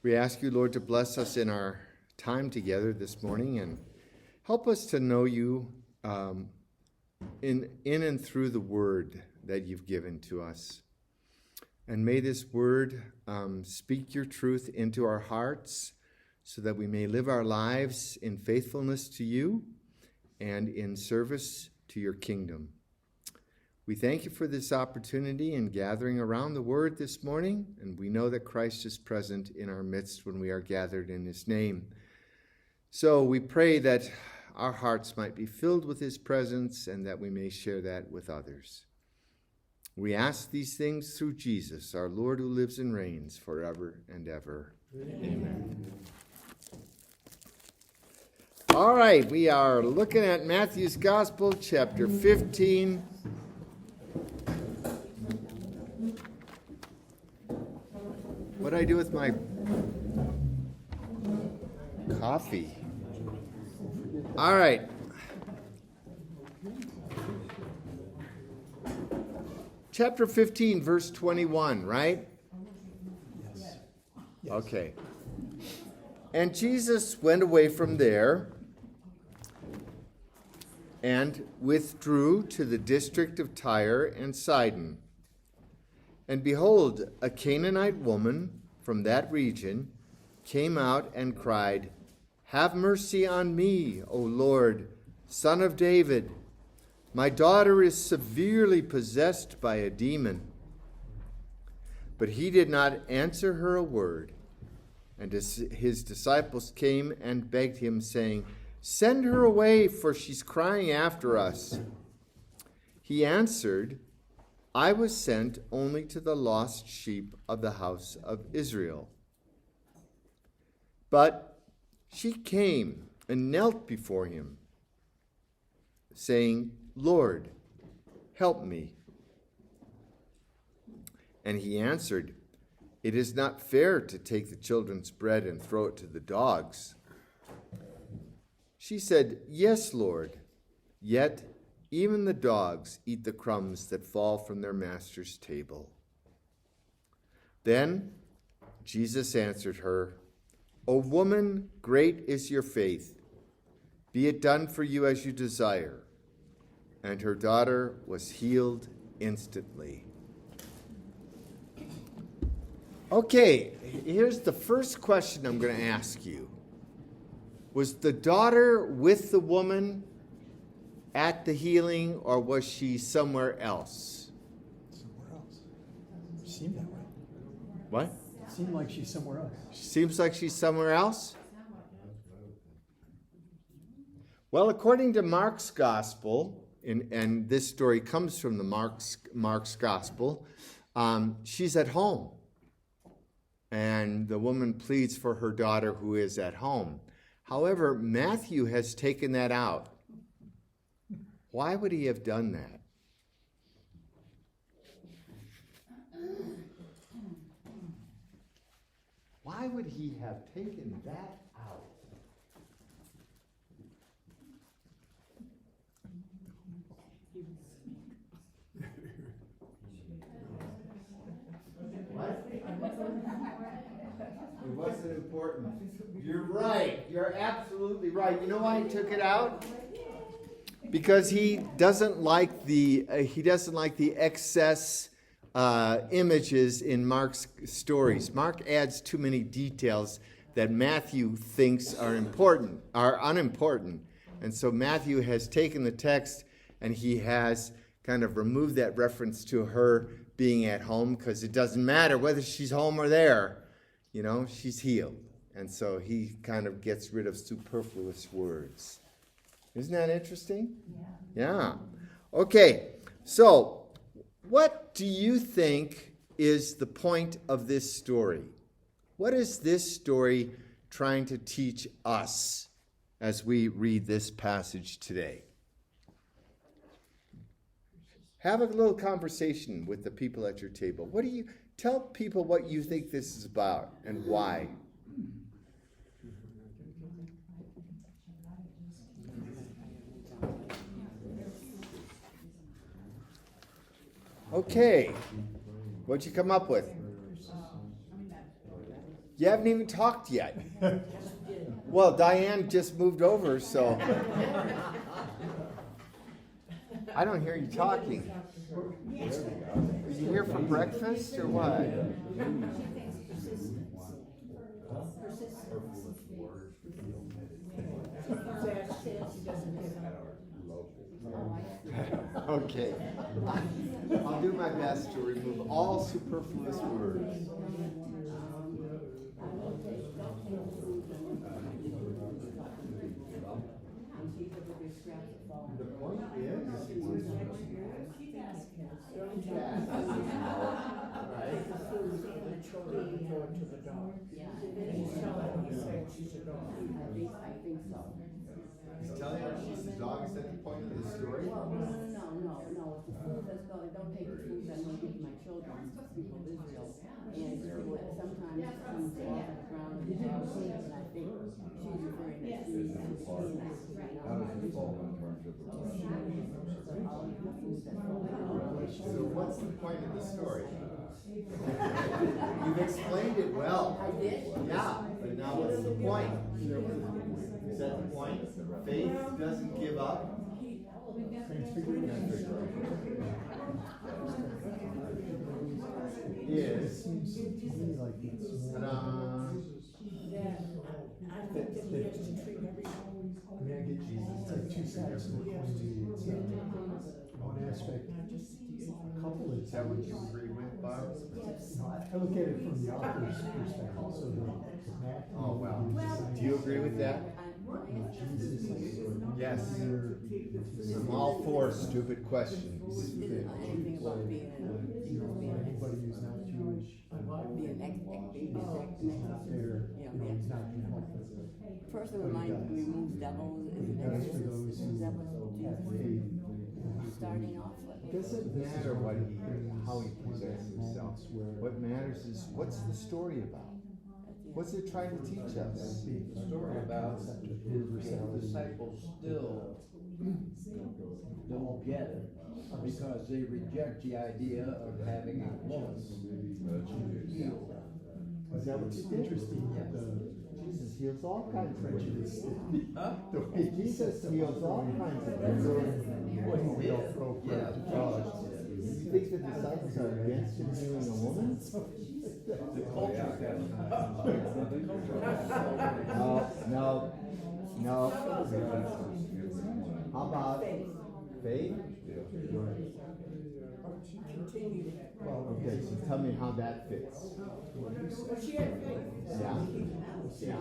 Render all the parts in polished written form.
We ask you, Lord, to bless us in our time together this morning and help us to know you in and through the word that you've given to us. And may this word speak your truth into our hearts so that we may live our lives in faithfulness to you and in service to your kingdom. We thank you for this opportunity in gathering around the word this morning, and we know that Christ is present in our midst when we are gathered in his name. So we pray that our hearts might be filled with his presence and that we may share that with others. We ask these things through Jesus, our Lord, who lives and reigns forever and ever. Amen. All right, we are looking at Matthew's Gospel, chapter 15. What do I do with my coffee? All right. Chapter 15, verse 21, right? Yes. Okay. And Jesus went away from there and withdrew to the district of Tyre and Sidon. And behold, a Canaanite woman from that region came out and cried, "Have mercy on me, O Lord, Son of David. My daughter is severely possessed by a demon." But he did not answer her a word. And his disciples came and begged him, saying, "Send her away, for she's crying after us." He answered, "I was sent only to the lost sheep of the house of Israel." But she came and knelt before him, saying, "Lord, help me." And he answered, "It is not fair to take the children's bread and throw it to the dogs." She said, "Yes, Lord, yet even the dogs eat the crumbs that fall from their master's table." Then Jesus answered her, "O woman, great is your faith. Be it done for you as you desire." And her daughter was healed instantly. Okay, here's the first question I'm going to ask you. Was the daughter with the woman at the healing, or was she somewhere else? Somewhere else. Seemed that way. What? Seemed like she's somewhere else. Seems like she's somewhere else? Well, according to Mark's Gospel, and this story comes from the Mark's Gospel, she's at home. And the woman pleads for her daughter who is at home. However, Matthew has taken that out. Why would he have done that? Why would he have taken that out? What? It wasn't important. You're right. You're absolutely right. You know why he took it out? Because he doesn't like the excess images in Mark's stories. Mark adds too many details that Matthew thinks are unimportant. And so Matthew has taken the text and he has kind of removed that reference to her being at home, because it doesn't matter whether she's home or there. You know, she's healed. And so he kind of gets rid of superfluous words. Isn't that interesting? Yeah. Okay, so what do you think is the point of this story? What is this story trying to teach us as we read this passage today? Have a little conversation with the people at your table. Tell people what you think this is about and why. Okay. What'd you come up with? You haven't even talked yet. Well, Diane just moved over, so I don't hear you talking. Are you here for breakfast or what? Okay. I'll do my best to remove all superfluous words. The point is, he's telling her she's the dog. Is that the point of the story? No. If the food does go, don't take the food I'm going to give my children, people of Israel. And sometimes it comes off the ground and the dog eats, and I think she's referring to the peanuts. So what's the point of the story? You've explained it well. I did? Yeah, but now what's the point? Is that the point? Faith doesn't give up. Is Seems to me like it's more. I mean, I get it's like two sides to the coin. It's one aspect. Couple Is that what you agree with, Bob? I look at it from the author's perspective. So the Matthew. Oh, well. Do you agree with that? Jesus. Yes. I'm all for stupid questions. Anything about being Anybody who's not Jewish, being not there, he's not going to help us. person of mine who removes devils is an That's for those exorcist. who That was have Jesus faith. starting off with. Doesn't matter what how he presents himself. What matters is what's the story about? What's it trying to teach us? The story about his disciples still don't get it because they reject the idea of having a woman heal. Is that what's Interesting that Jesus heals all kinds of prejudice. Huh? The way Jesus heals all kinds of Well, he don't throw Yeah. prayer to God. You think the disciples are against him healing a woman? The culture No. How about faith? Okay, so tell me how that fits. Yeah.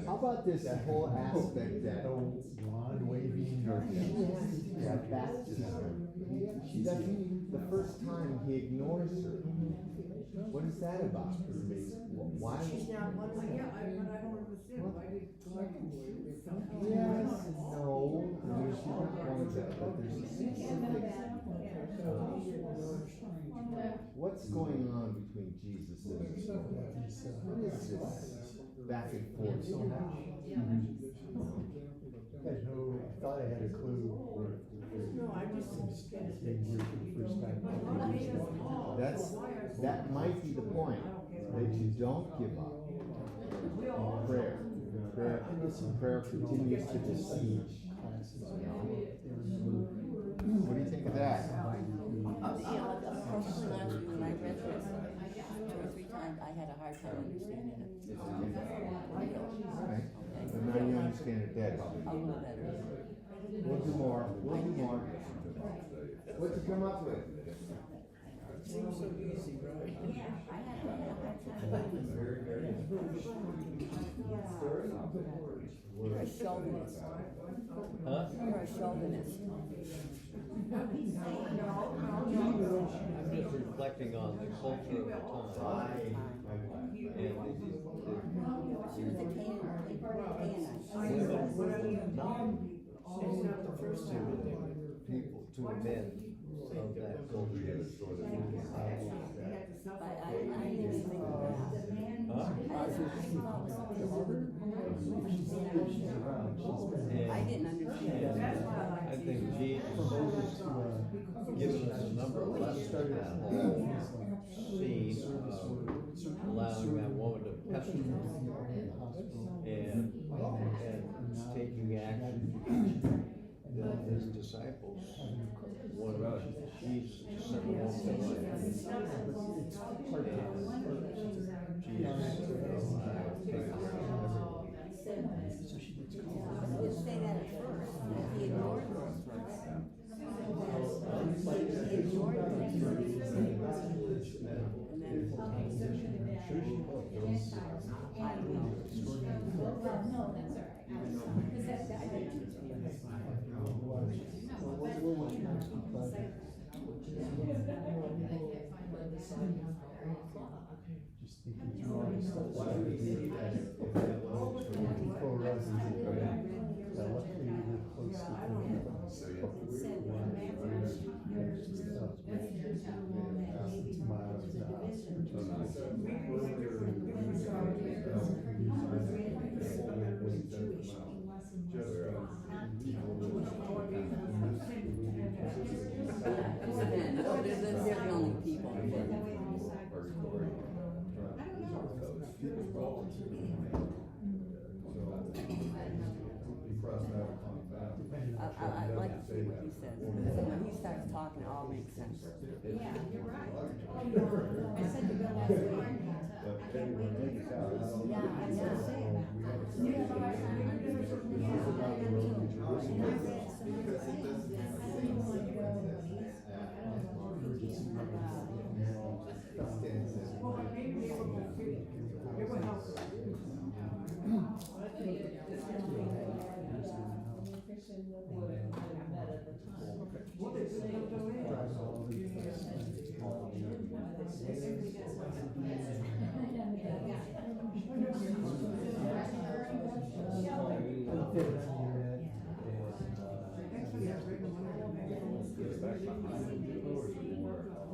How about this whole aspect that Wand waving or. yeah, baptism? She doesn't, the first time he ignores her. What is that about? Why? She's not one, yeah, but I don't understand why they collect Yes, no, there's not one of that, but there's a specific. What's going on between Jesus and his Lord? What is this back and forth? I thought I had a clue. No, I just. Being here for the first time. That might be the point, that you don't give up. Prayer continues to besiege. What do you think of that? Personally, last year when I read this 2 or 3 times, I had a hard time understanding it. Okay. And now you understand it better. A little better. We'll do more. What'd you come up with? Seems so easy, right? I had a hard time. You're a chauvinist. Huh? You're a chauvinist. I'm just reflecting on the culture of the time. And She was a Canaanite. women were not people to men of that culture. But I didn't even think of that. Huh? I didn't understand that. I think Jesus has given us a number of lessons now So she gets called. He didn't say that at first, he ignored her. He ignored her. And then, Just thinking through all the stuff that I would do. Before Rosie did that. Luckily we live close to the. Miles out. they're the only people. I like to see what he says. When he starts talking, it all makes sense. Yeah, you're right. I said to Bill last week, I can't wait to hear what he's gonna say about Well, I may be able to figure, it will help. Well, they said no delay.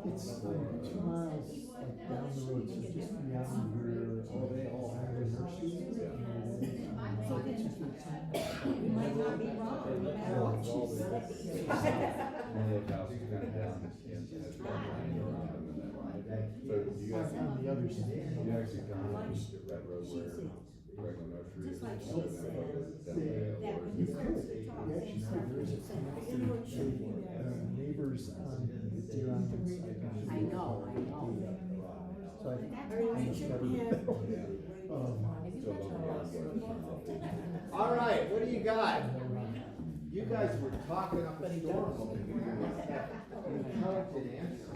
It's like 2 miles like down the road, so just beyond where they all have their nurseries. You might not be wrong, no matter what she says. On the other side. Just like she said, that when you first talk, Yeah, she said there's neighbors on the deer on the side. I know. So I everyone shouldn't have. All right, what do you got? You guys were talking up a storm over here. You must have intelligent answers.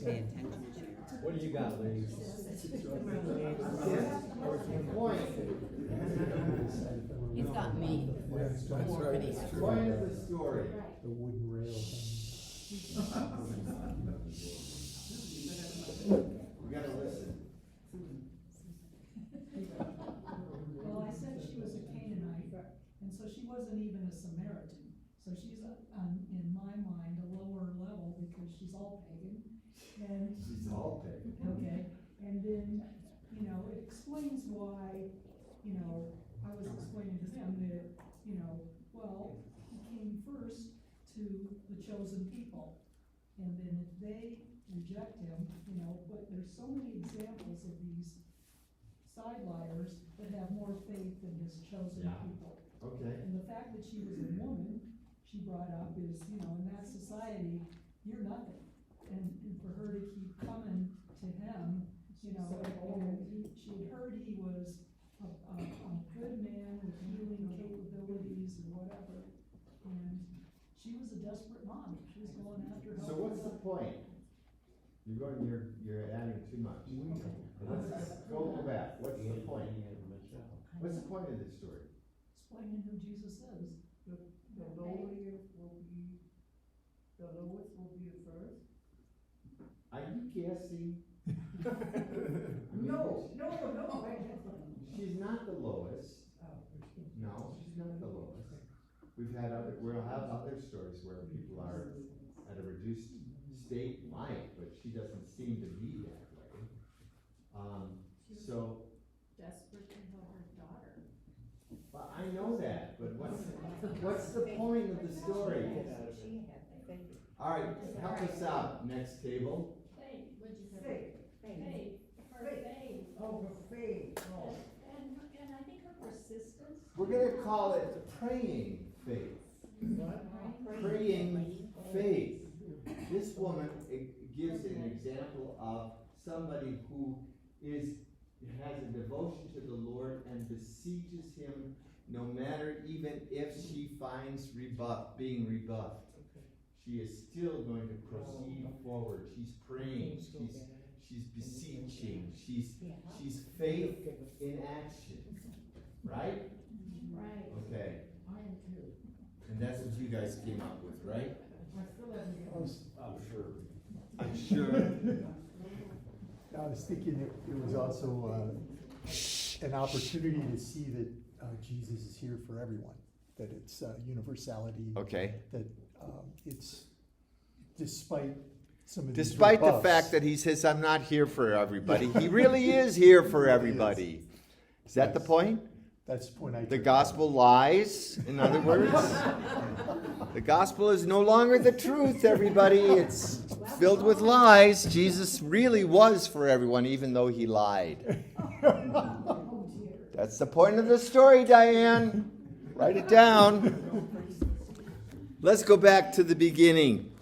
Pay attention. What do you got, ladies? Point. He's got me. Point of the story. The wooden rail. We gotta listen. Well, I said she was a Canaanite, and so she wasn't even a Samaritan. So she's, in my mind, a lower level because she's all pagan. And, She's all paid. okay, and then, it explains why, I was explaining to him that, well, he came first to the chosen people. And then if they reject him, but there's so many examples of these sideliers that have more faith than his chosen people. Okay. And the fact that she was a woman, she brought up is, in that society, you're nothing. And for her to keep coming to him, and she had heard he was a good man with healing capabilities and whatever. And she was a desperate mom. She was going after help. So what's the point? You're adding too much. Let's go back. What's the point? What's the point of this story? Explaining who Jesus is. The lowest will be first. Are you guessing? No. She's not the lowest. No, she's not the lowest. We'll have other stories where people are at a reduced state in life, but she doesn't seem to be that way. So. Desperate to help her daughter. Well, I know that, but what's the point of the story? All right, help us out, next table. Faith, what'd you say? Faith, her faith. Oh, her faith, oh. And I think her persistence. We're gonna call it praying faith. Praying faith. This this woman gives an example of somebody who has a devotion to the Lord and besieges him no matter even if she finds being rebuffed. She is still going to proceed forward. She's praying. She's beseeching. She's faith in action. Right? Right. Okay. I am too. And that's what you guys came up with, right? I still haven't. I'm sure. I was thinking it was also an opportunity to see that Jesus is here for everyone, that it's universality, Okay. that it's despite some of Despite these the rebuffs. fact that he says, I'm not here for everybody, he really is here for everybody. Is that the Yes. point? That's the point I The took. gospel lies, in other words. The gospel is no longer the truth, everybody. It's filled with lies. Jesus really was for everyone, even though he lied. That's the point of the story, Diane. Write it down. Let's go back to the beginning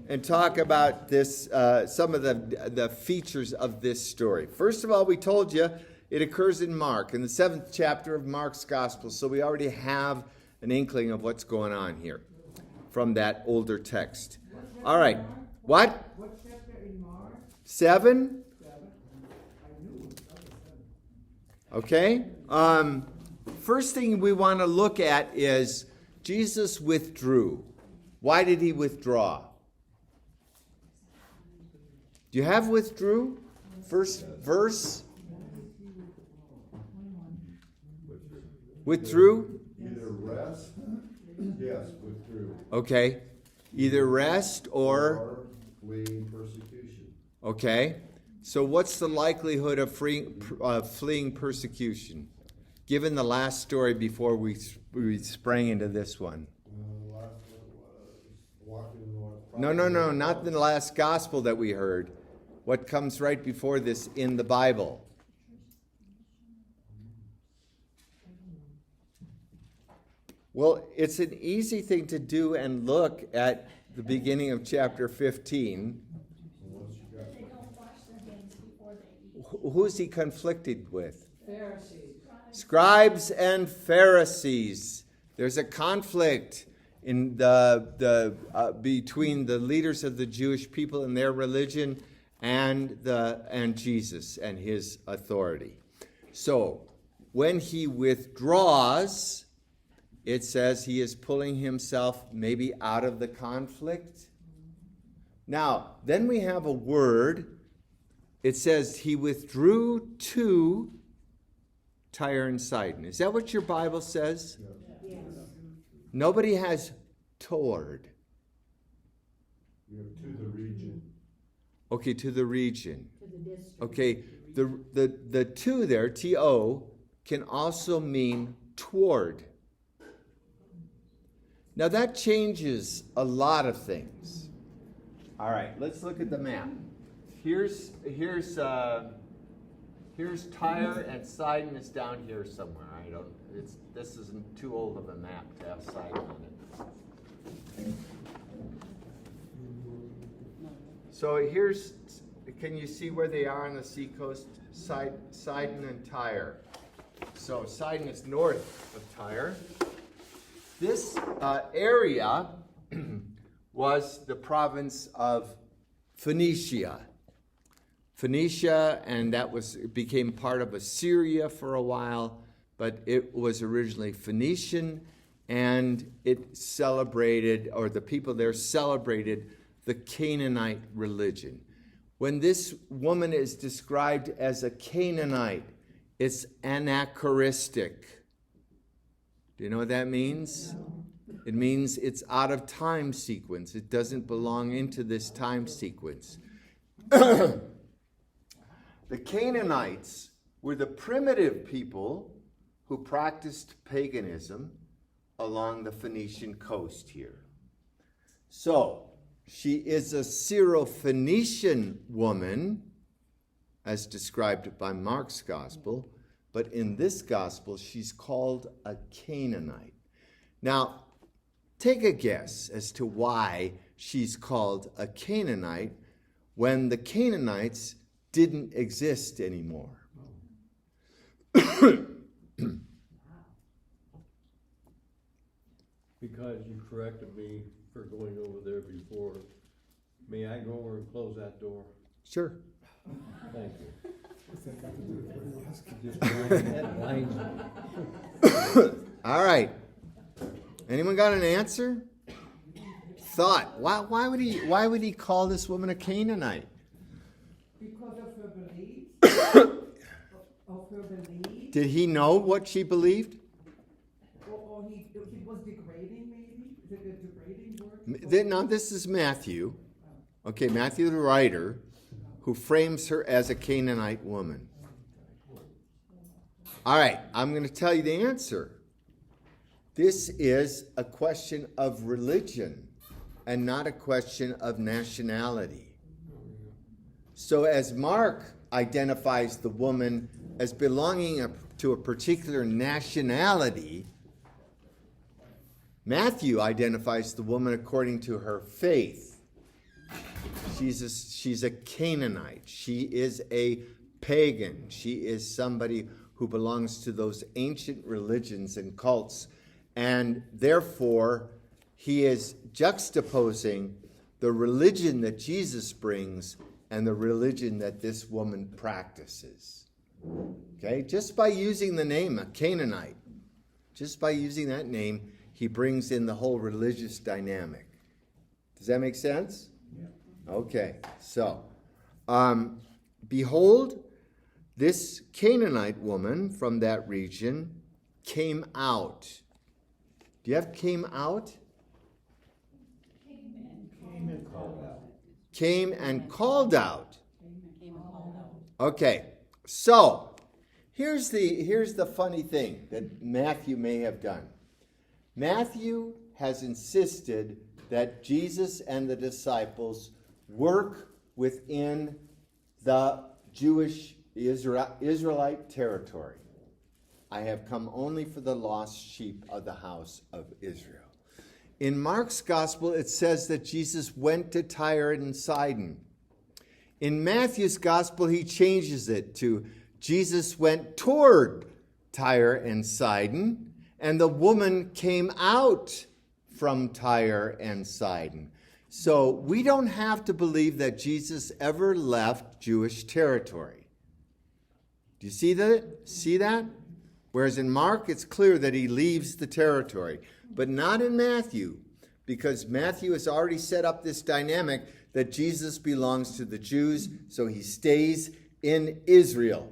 and talk about this, some of the features of this story. First of all, we told you it occurs in Mark, in the 7th chapter of Mark's Gospel. So we already have an inkling of what's going on here from that older text. All right. What? What chapter in Mark? 7? 7. I knew it. Okay. First thing we want to look at is Jesus withdrew. Why did he withdraw? Do you have withdrew? First verse. Withdrew? Either rest, yes, withdrew, Okay. Either rest or fleeing persecution. okay. So what's the likelihood of fleeing persecution? Given the last story before we sprang into this one. The last one was walking in the Lord. No, not the last gospel that we heard. What comes right before this in the Bible? Well, it's an easy thing to do and look at the beginning of chapter 15. They don't wash their hands before they eat. Who's he conflicted with? Pharisees. Scribes and Pharisees. There's a conflict in between the leaders of the Jewish people and their religion and Jesus and his authority. So when he withdraws, it says he is pulling himself maybe out of the conflict. Now, then we have a word. It says he withdrew to Tyre and Sidon. Is that what your Bible says? Yes. Nobody has toward. You have to the region. Okay, to the region. To the district. Okay, the to there, T-O, can also mean toward. Now that changes a lot of things. All right, let's look at the map. Here's Tyre and Sidon is down here somewhere. This isn't too old of a map to have Sidon on it. So can you see where they are on the seacoast? Sidon and Tyre. So Sidon is north of Tyre. This area was the province of Phoenicia. Phoenicia, and became part of Assyria for a while, but it was originally Phoenician, and it celebrated, or the people there celebrated, the Canaanite religion. When this woman is described as a Canaanite, it's anachronistic. Do you know what that means? It means it's out of time sequence. It doesn't belong into this time sequence. The Canaanites were the primitive people who practiced paganism along the Phoenician coast here. So, she is a Syro-Phoenician woman, as described by Mark's gospel, but in this gospel, she's called a Canaanite. Now, take a guess as to why she's called a Canaanite when the Canaanites didn't exist anymore. Because you corrected me for going over there before, may I go over and close that door? Sure. Thank you. All right. Anyone got an answer? Thought. Why would he call this woman a Canaanite? Because of her beliefs, of her beliefs, Did he know what she believed? or he was degrading maybe? Is it a degrading word? Now, this is Matthew. Okay, Matthew the writer, who frames her as a Canaanite woman. All right, I'm going to tell you the answer. This is a question of religion and not a question of nationality. So as Mark identifies the woman as belonging to a particular nationality, Matthew identifies the woman according to her faith. She's a Canaanite. She is a pagan. She is somebody who belongs to those ancient religions and cults. And therefore, he is juxtaposing the religion that Jesus brings and the religion that this woman practices. Okay? Just by using the name, a Canaanite, just by using that name, he brings in the whole religious dynamic. Does that make sense? Yeah. Okay. So, behold, this Canaanite woman from that region came out. Do you have came out? Came and called out. Okay, so here's the funny thing that Matthew may have done. Matthew has insisted that Jesus and the disciples work within the Jewish Israelite territory. I have come only for the lost sheep of the house of Israel. In Mark's gospel, it says that Jesus went to Tyre and Sidon. In Matthew's gospel, he changes it to Jesus went toward Tyre and Sidon, and the woman came out from Tyre and Sidon. So we don't have to believe that Jesus ever left Jewish territory. Do you see that? See that? Whereas in Mark, it's clear that he leaves the territory, but not in Matthew, because Matthew has already set up this dynamic that Jesus belongs to the Jews, so he stays in Israel.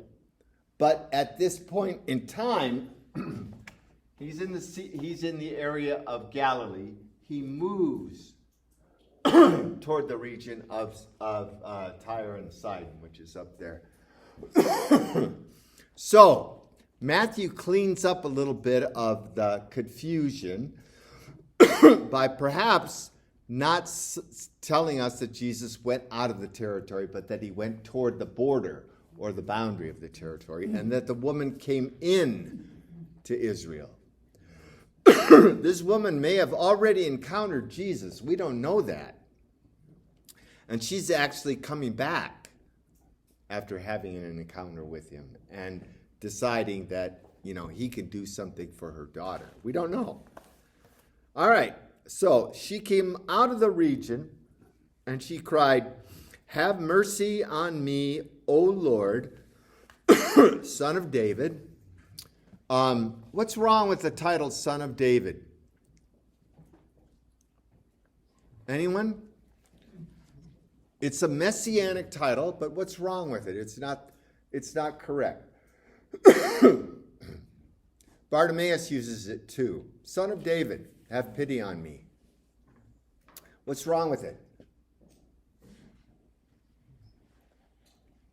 But at this point in time, he's in the area of Galilee. He moves toward the region of Tyre and Sidon, which is up there. So, Matthew cleans up a little bit of the confusion by perhaps not telling us that Jesus went out of the territory, but that he went toward the border or the boundary of the territory, and that the woman came in to Israel. This woman may have already encountered Jesus. We don't know that. And she's actually coming back after having an encounter with him and deciding that, he can do something for her daughter. We don't know. All right. So she came out of the region and she cried, "Have mercy on me, O Lord, Son of David." What's wrong with the title Son of David? Anyone? It's a messianic title, but what's wrong with it? It's not correct. Bartimaeus uses it too. Son of David, have pity on me. What's wrong with it?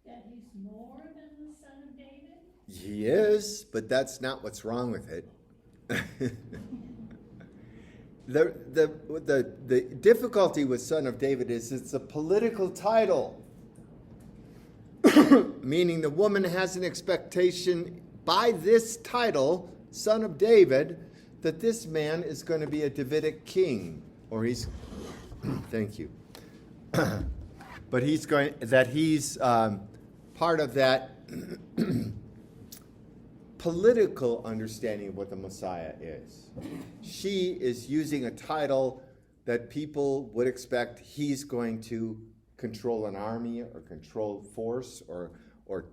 That he's more than the son of David? He is, but that's not what's wrong with it. The difficulty with Son of David is it's a political title. Meaning the woman has an expectation by this title, Son of David, that this man is going to be a Davidic king, or he's Thank you. But he's part of that political understanding of what the Messiah is. She is using a title that people would expect he's going to control an army or control force or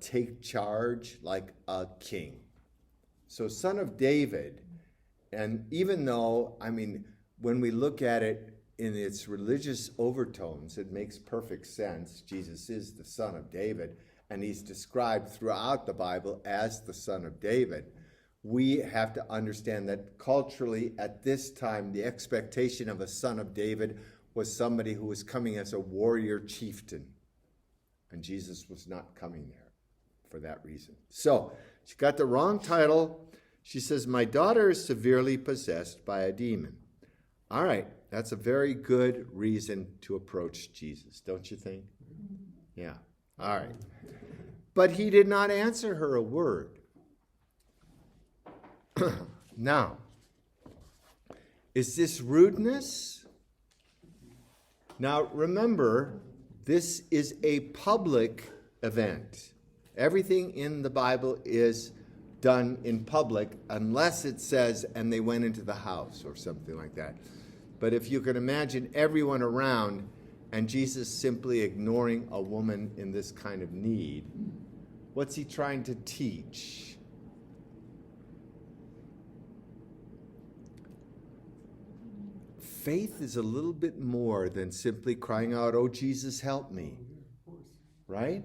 take charge like a king. So Son of David, and even though, when we look at it in its religious overtones, it makes perfect sense. Jesus is the Son of David, and he's described throughout the Bible as the Son of David. We have to understand that culturally at this time, the expectation of a son of David was somebody who was coming as a warrior chieftain. And Jesus was not coming there for that reason. So she got the wrong title. She says, my daughter is severely possessed by a demon. All right, that's a very good reason to approach Jesus, don't you think? Yeah, all right. But he did not answer her a word. Now, is this rudeness? Now, remember, this is a public event. Everything in the Bible is done in public unless it says, and they went into the house or something like that. But if you can imagine everyone around and Jesus simply ignoring a woman in this kind of need, what's he trying to teach? Faith is a little bit more than simply crying out, oh, Jesus, help me. Right?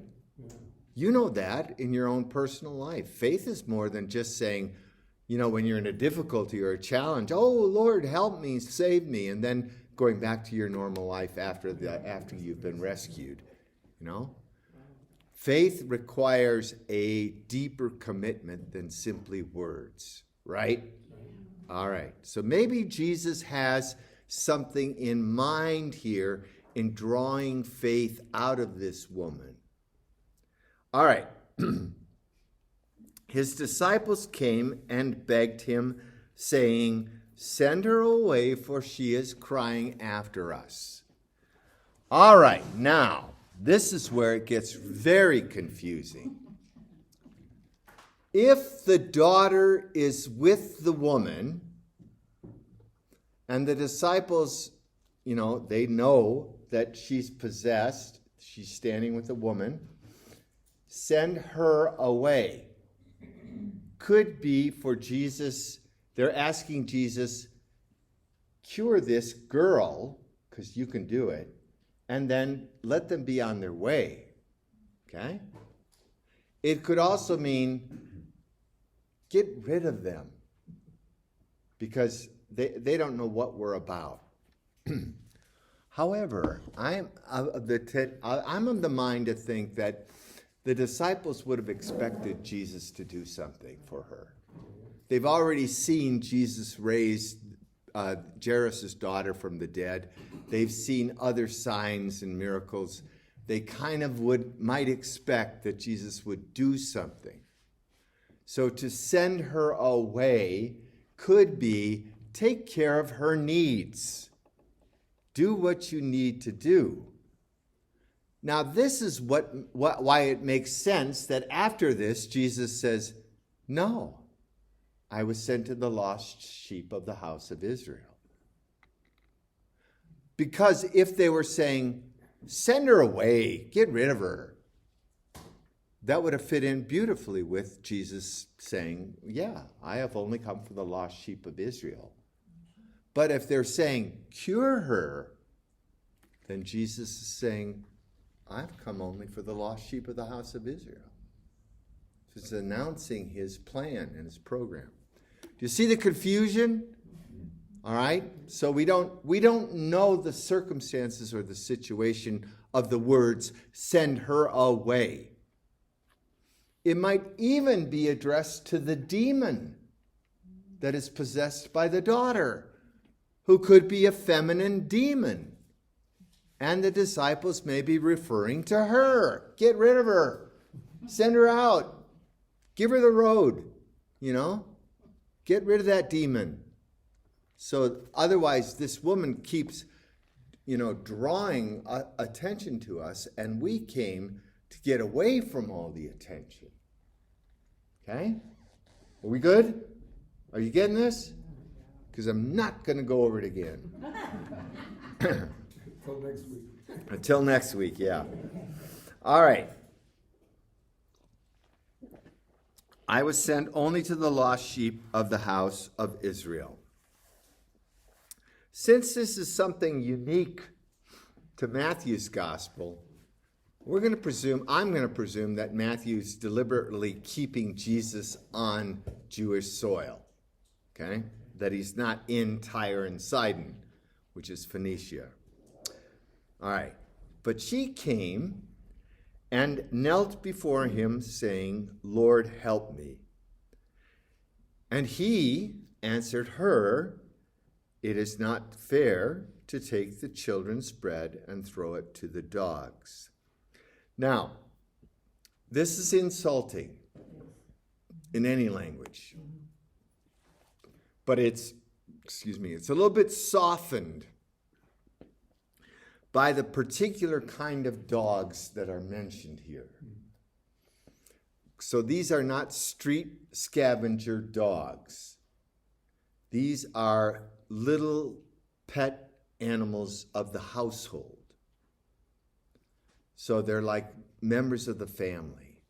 You know that in your own personal life. Faith is more than just saying, when you're in a difficulty or a challenge, oh, Lord, help me, save me, and then going back to your normal life after you've been rescued. Faith requires a deeper commitment than simply words, right? All right. So maybe Jesus has something in mind here in drawing faith out of this woman. All right. His disciples came and begged him, saying, send her away, for she is crying after us. All right, now, this is where it gets very confusing. If the daughter is with the woman, and the disciples, they know that she's possessed, she's standing with a woman, send her away. Could be for Jesus, they're asking Jesus, cure this girl, because you can do it, and then let them be on their way. Okay? It could also mean get rid of them, because they don't know what we're about. However, I'm of the mind to think that the disciples would have expected Jesus to do something for her. They've already seen Jesus raise Jairus' daughter from the dead. They've seen other signs and miracles. They kind of might expect that Jesus would do something. So to send her away could be take care of her needs. Do what you need to do. Now, this is why it makes sense that after this, Jesus says, no, I was sent to the lost sheep of the house of Israel. Because if they were saying, send her away, get rid of her, that would have fit in beautifully with Jesus saying, yeah, I have only come for the lost sheep of Israel. But if they're saying, cure her, then Jesus is saying, I've come only for the lost sheep of the house of Israel. So it's announcing his plan and his program. Do you see the confusion? All right? So we don't know the circumstances or the situation of the words, send her away. It might even be addressed to the demon that is possessed by the daughter, who could be a feminine demon. And the disciples may be referring to her. Get rid of her. Send her out. Give her the road. Get rid of that demon. So otherwise, this woman keeps drawing attention to us, and we came to get away from all the attention. Okay? Are we good? Are you getting this? Because I'm not going to go over it again. Until next week. Until next week, yeah. All right. I was sent only to the lost sheep of the house of Israel. Since this is something unique to Matthew's gospel, I'm going to presume that Matthew's deliberately keeping Jesus on Jewish soil. Okay? That he's not in Tyre and Sidon, which is Phoenicia. All right. But she came and knelt before him, saying, Lord, help me. And he answered her, it is not fair to take the children's bread and throw it to the dogs. Now, this is insulting in any language. But it's a little bit softened by the particular kind of dogs that are mentioned here. So these are not street scavenger dogs. These are little pet animals of the household. So they're like members of the family.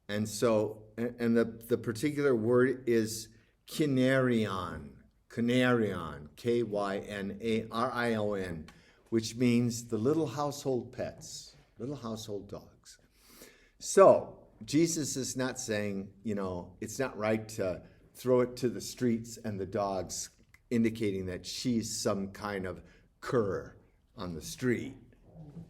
And so, and the particular word is kynarion, Kynarion, which means the little household pets, little household dogs. So Jesus is not saying, it's not right to throw it to the streets and the dogs, indicating that she's some kind of cur on the street,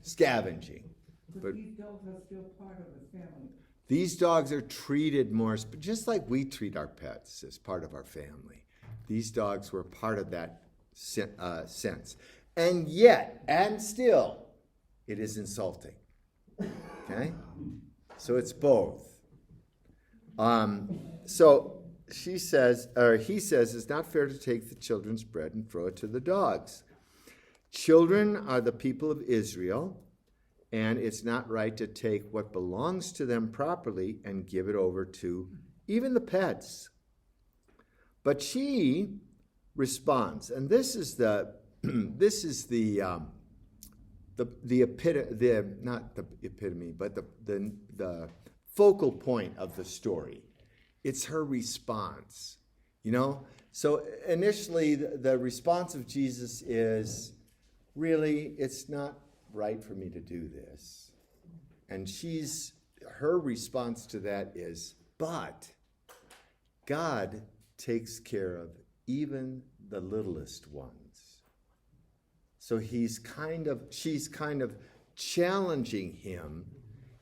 scavenging. But these dogs are still part of the family. These dogs are treated more, just like we treat our pets as part of our family. These dogs were part of that sense. And yet, and still, it is insulting. Okay? So it's both. So he says, it's not fair to take the children's bread and throw it to the dogs. Children are the people of Israel, and it's not right to take what belongs to them properly and give it over to even the pets. But she responds, and this is the focal point of the story. It's her response, So initially, the response of Jesus is, really, it's not right for me to do this. And her response to that is, but God takes care of even the littlest ones. So she's kind of challenging him.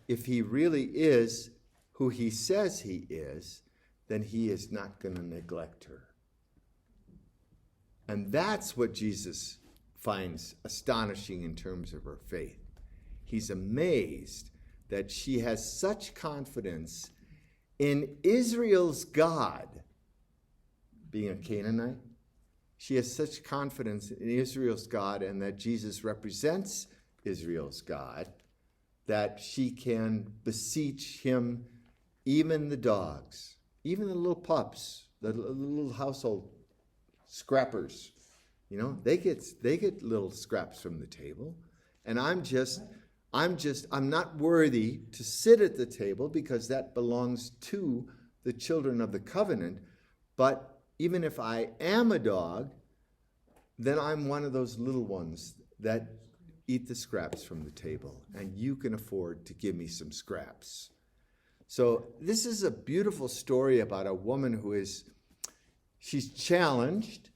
If he really is who he says he is, then he is not going to neglect her. And that's what Jesus finds astonishing in terms of her faith. He's amazed that she has such confidence in Israel's God, being a Canaanite. She has such confidence in Israel's God and that Jesus represents Israel's God that she can beseech him, even the dogs, even the little pups, the little household scrappers. They get little scraps from the table, and I'm not worthy to sit at the table because that belongs to the children of the covenant. But even if I am a dog, then I'm one of those little ones that eat the scraps from the table, and you can afford to give me some scraps. So this is a beautiful story about a woman she's challenged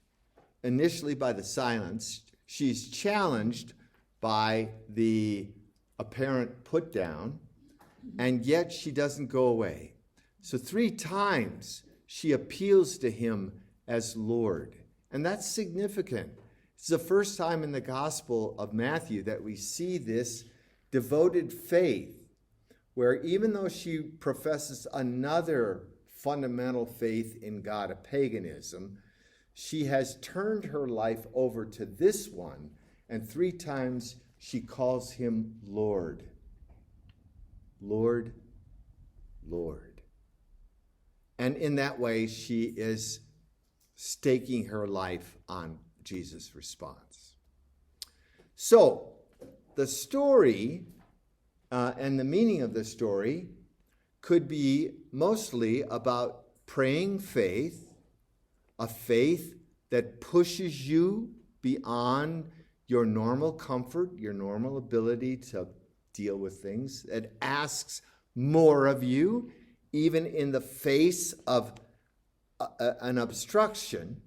initially by the silence. She's challenged by the apparent put down, and yet she doesn't go away. So 3 times she appeals to him as Lord. And that's significant. It's the first time in the Gospel of Matthew that we see this devoted faith, where even though she professes another fundamental faith in God, a paganism, she has turned her life over to this one And 3 times she calls him Lord. Lord, Lord. And in that way, she is staking her life on Jesus' response. So, the story and the meaning of the story could be mostly about praying faith, a faith that pushes you beyond your normal comfort, your normal ability to deal with things. It asks more of you, even in the face of an obstruction,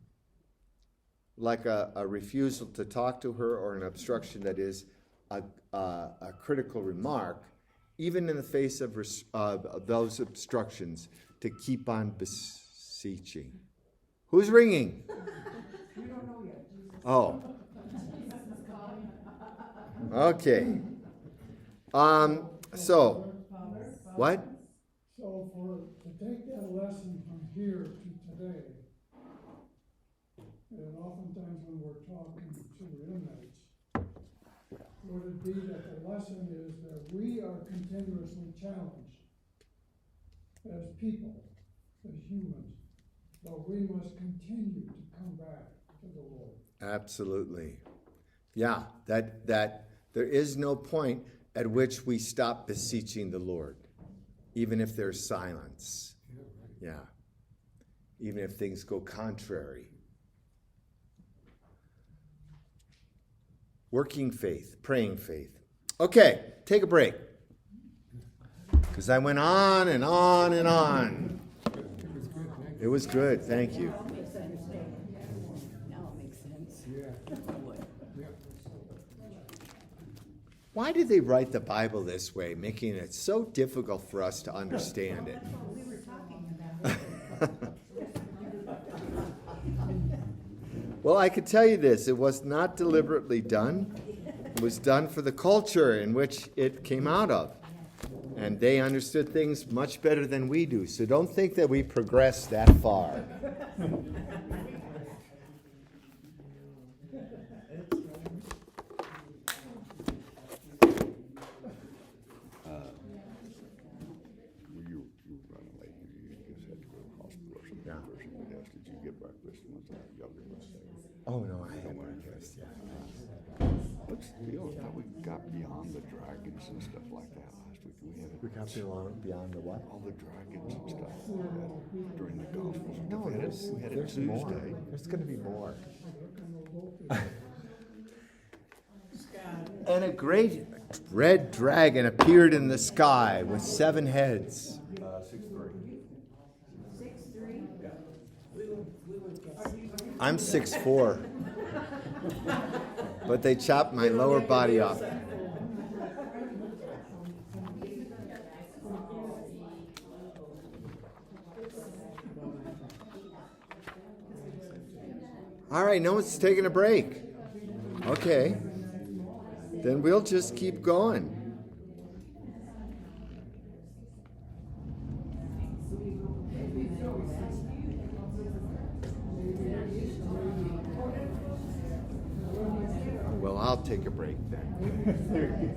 like a refusal to talk to her, or an obstruction that is a critical remark. Even in the face of those obstructions, to keep on beseeching. Who's ringing? We don't know yet. Oh. Okay. So, what? So to take that lesson from here to today, and oftentimes when we're talking to the inmates, would it be that the lesson is that we are continuously challenged as people, as humans, but we must continue to come back to the Lord. Absolutely. Yeah, that there is no point at which we stop beseeching the Lord, even if there's silence. Yeah. Even if things go contrary. Working faith, praying faith. Okay, take a break. Because I went on and on and on. It was good, thank you. Now it makes sense. Why did they write the Bible this way, making it so difficult for us to understand it? We were talking about it. Well, I could tell you this, it was not deliberately done. It was done for the culture in which it came out of. And they understood things much better than we do. So don't think that we progressed that far. You were running late. You just had to go to the hospital or something. Yeah. First thing they asked, did you get breakfast? And I said, y'all get breakfast. Oh, no, I had breakfast, yeah. What's the deal? I thought we got beyond the dragons and stuff like that last week. We got beyond the what? all the dragons and stuff during the Gospels. No, we had it there's more. Tuesday. There's going to be more. And a great red dragon appeared in the sky with 7 heads. 6'3"? I'm 6'4". But they chopped my lower body off. All right, no one's taking a break. Okay. Then we'll just keep going. Well, I'll take a break then.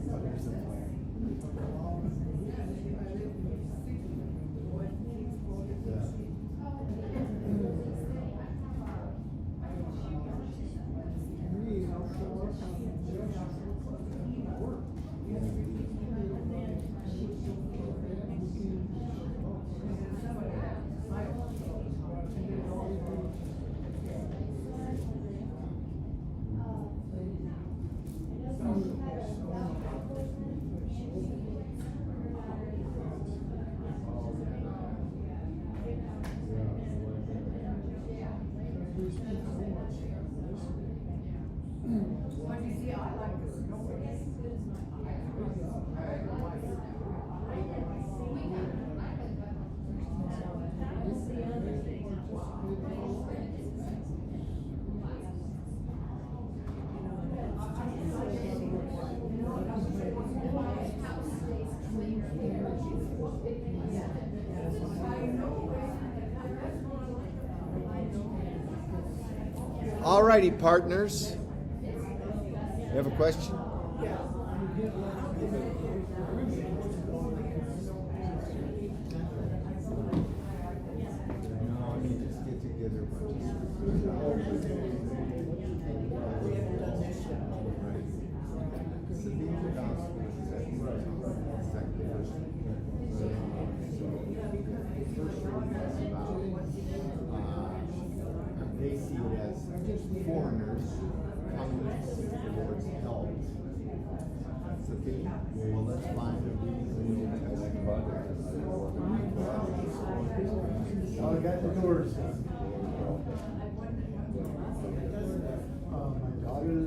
All righty, partners. have a question? No, you just get together. They see it as foreigners coming to seek the Lord's help. That's the thing. Well, let's find a reason. Oh, I got the doors. My daughter.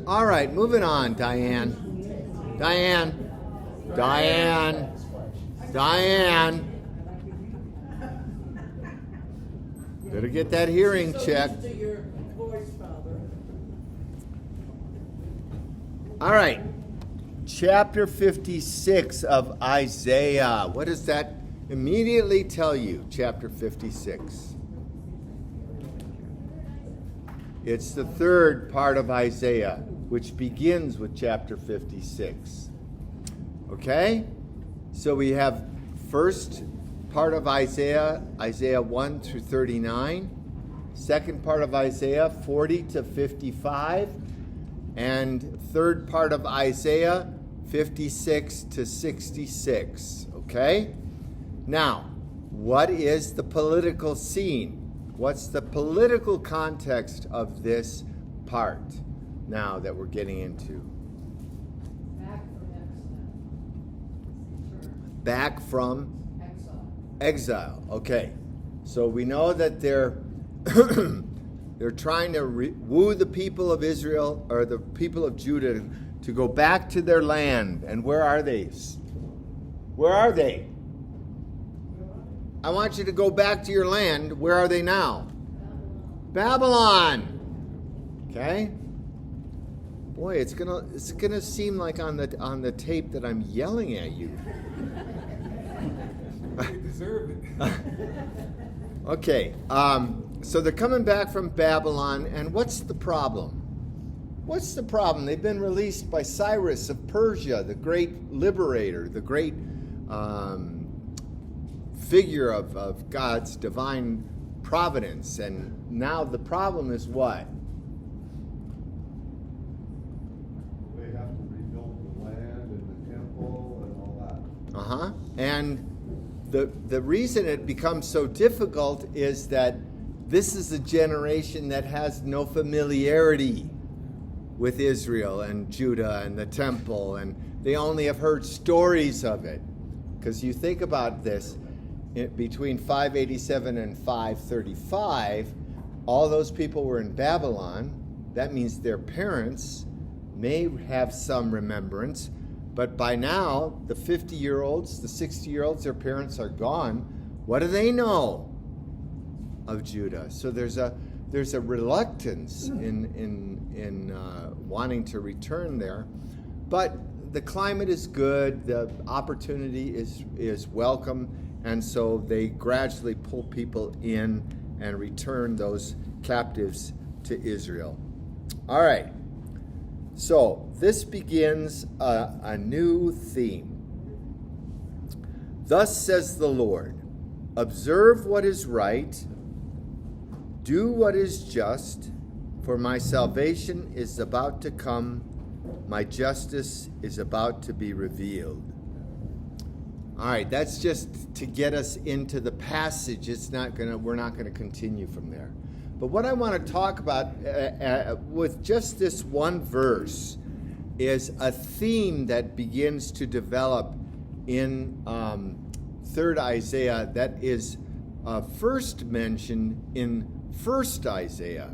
All right, moving on, Diane. Diane. Better get that hearing checked. All right. Chapter 56 of Isaiah. What does that immediately tell you? Chapter 56. It's the third part of Isaiah, which begins with chapter 56. Okay? So we have first part of Isaiah, Isaiah 1 through 39. Second part of Isaiah, 40 to 55. And third part of Isaiah, 56 to 66. Okay? Now, what is the political scene? What's the political context of this part now that we're getting into? Back from exile. Okay. So we know that they're trying to woo the people of Israel or the people of Judah to go back to their land. And where are they? Where are they? I want you to go back to your land. Where are they now? Babylon. Okay? Boy, it's gonna seem like on the tape that I'm yelling at you. You deserve it. Okay, so they're coming back from Babylon, and what's the problem? What's the problem? They've been released by Cyrus of Persia, the great liberator, the great figure of God's divine providence, and now the problem is what? They have to rebuild the land and the temple and all that. And the reason it becomes so difficult is that this is a generation that has no familiarity with Israel and Judah and the temple, and they only have heard stories of it. Because you think about this, between 587 and 535, all those people were in Babylon. That means their parents may have some remembrance, but by now, the 50-year-olds, the 60-year-olds, their parents are gone. What do they know of Judah? So there's a reluctance in wanting to return there, but the climate is good. The opportunity is welcome, and so they gradually pull people in and return those captives to Israel. All right. So this begins a new theme. Thus says the Lord, observe what is right, do what is just, for my salvation is about to come, my justice is about to be revealed. All right, that's just to get us into the passage. We're not gonna continue from there. But what I want to talk about with just this one verse is a theme that begins to develop in 3rd Isaiah that is first mentioned in 1st Isaiah.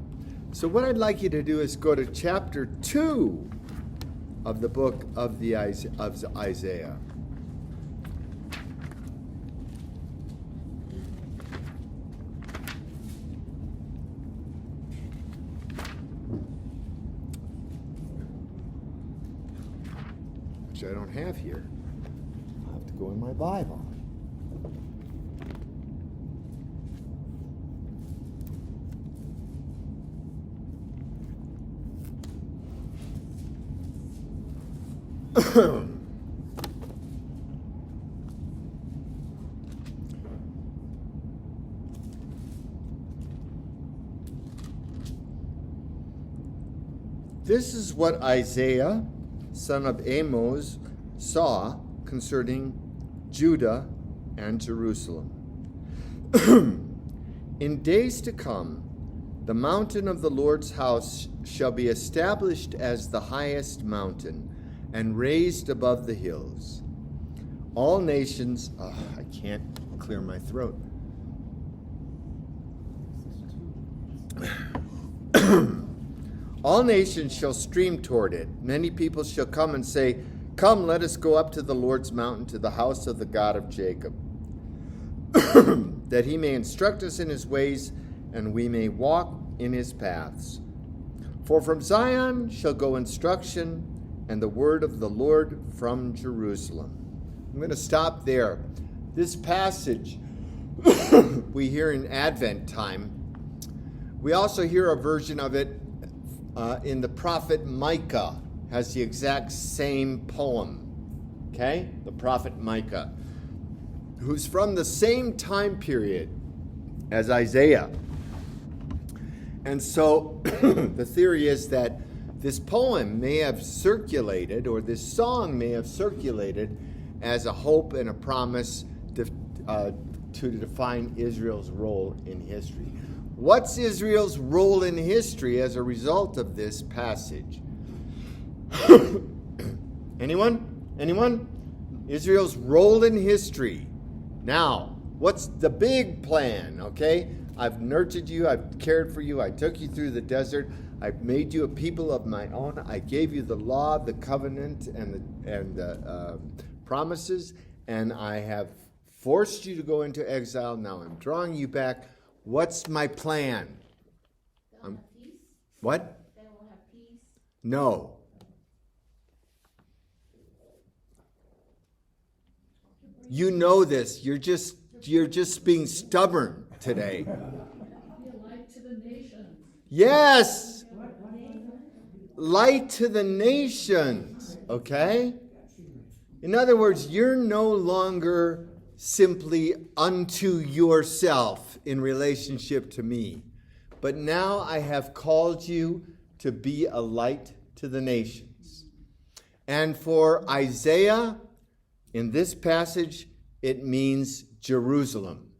So what I'd like you to do is go to chapter 2 of the book of Isaiah. Which I don't have here. I'll have to go in my Bible. This is what Isaiah, son of Amos, saw concerning Judah and Jerusalem. In days to come, the mountain of the Lord's house shall be established as the highest mountain and raised above the hills. All nations, I can't clear my throat. All nations shall stream toward it. Many people shall come and say, "Come, let us go up to the Lord's mountain, to the house of the God of Jacob, that he may instruct us in his ways, and we may walk in his paths. For from Zion shall go instruction, and the word of the Lord from Jerusalem." I'm going to stop there. This passage we hear in Advent time. We also hear a version of it in the prophet Micah. Has the exact same poem. Okay? The prophet Micah, who's from the same time period as Isaiah. And so the theory is that this poem may have circulated, or this song may have circulated as a hope and a promise to define Israel's role in history. What's Israel's role in history as a result of this passage? Anyone? Israel's role in history. Now, what's the big plan, okay? I've nurtured you, I've cared for you, I took you through the desert, I've made you a people of my own, I gave you the law, the covenant, and the promises, and I have forced you to go into exile. Now I'm drawing you back. What's my plan? They'll have peace? What? They will have peace? No. You know this. You're just being stubborn today. Be a light to the nations. Yes. Light to the nations. Okay? In other words, you're no longer simply unto yourself in relationship to me. But now I have called you to be a light to the nations. And for Isaiah, in this passage, it means Jerusalem,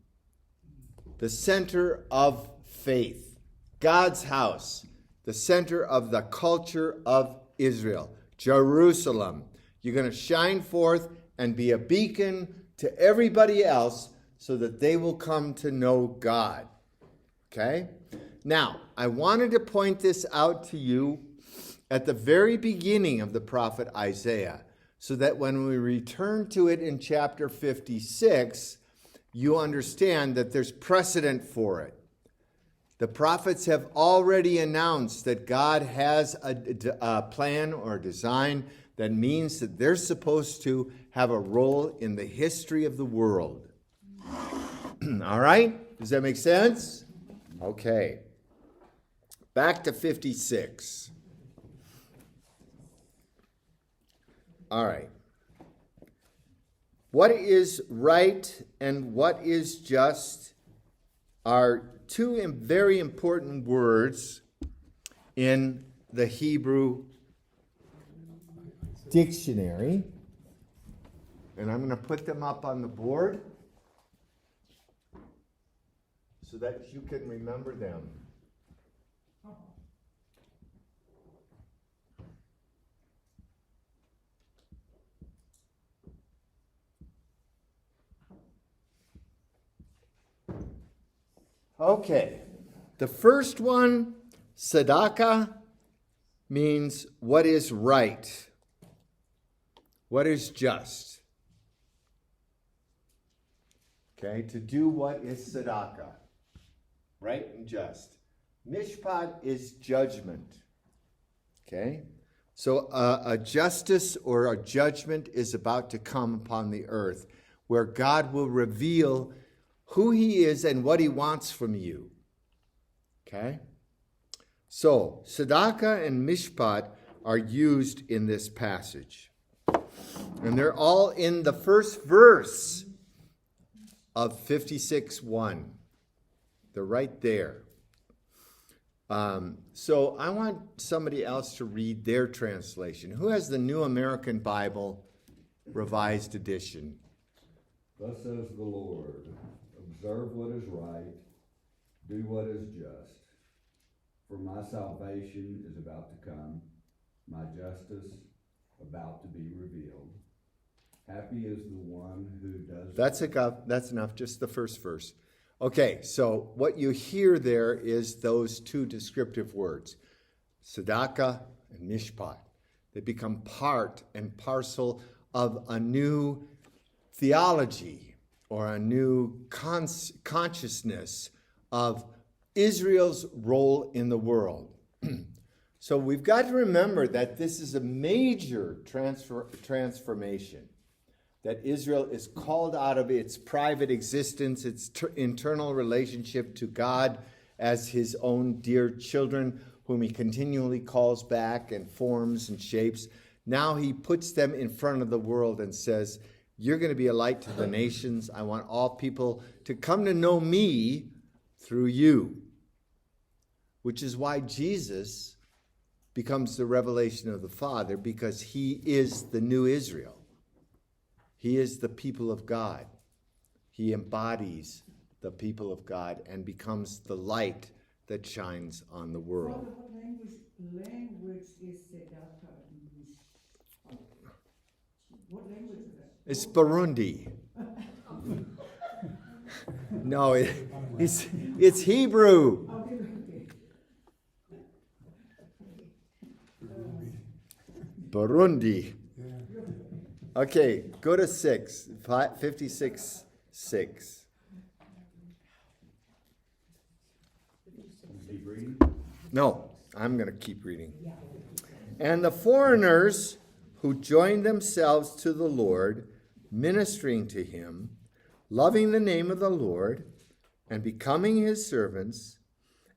the center of faith, God's house, the center of the culture of Israel, Jerusalem. You're going to shine forth and be a beacon to everybody else so that they will come to know God. Okay? Now, I wanted to point this out to you at the very beginning of the prophet Isaiah, so that when we return to it in chapter 56, you understand that there's precedent for it. The prophets have already announced that God has a plan or a design that means that they're supposed to have a role in the history of the world. All right? Does that make sense? Okay. Back to 56. All right. What is right and what is just are two very important words in the Hebrew dictionary. And I'm going to put them up on the board so that you can remember them. Okay, the first one, tzedakah, means what is right, what is just. Okay, to do what is tzedakah, right and just. Mishpat is judgment. Okay, so a justice or a judgment is about to come upon the earth, where God will reveal who he is and what he wants from you. Okay? So, tzedakah and mishpat are used in this passage. And they're all in the first verse of 56:1. They're right there. So I want somebody else to read their translation. Who has the New American Bible, Revised Edition? Thus says the Lord, observe what is right, do what is just. For my salvation is about to come, my justice about to be revealed. Happy is the one who does... That's enough, just the first verse. Okay, so what you hear there is those two descriptive words, tzedakah and mishpat. They become part and parcel of a new theology or a new consciousness of Israel's role in the world. So we've got to remember that this is a major transformation, that Israel is called out of its private existence, its internal relationship to God as his own dear children, whom he continually calls back and forms and shapes. Now he puts them in front of the world and says, you're going to be a light to the nations. I want all people to come to know me through you. Which is why Jesus becomes the revelation of the Father, because he is the new Israel. He is the people of God. He embodies the people of God and becomes the light that shines on the world. Father, what language is tzedakah? What language is that? It's Burundi. No, it's Hebrew. Okay, okay. Burundi. Okay, go to 56:6. Keep reading. No, I'm going to keep reading. And the foreigners who joined themselves to the Lord, ministering to him, loving the name of the Lord, and becoming his servants,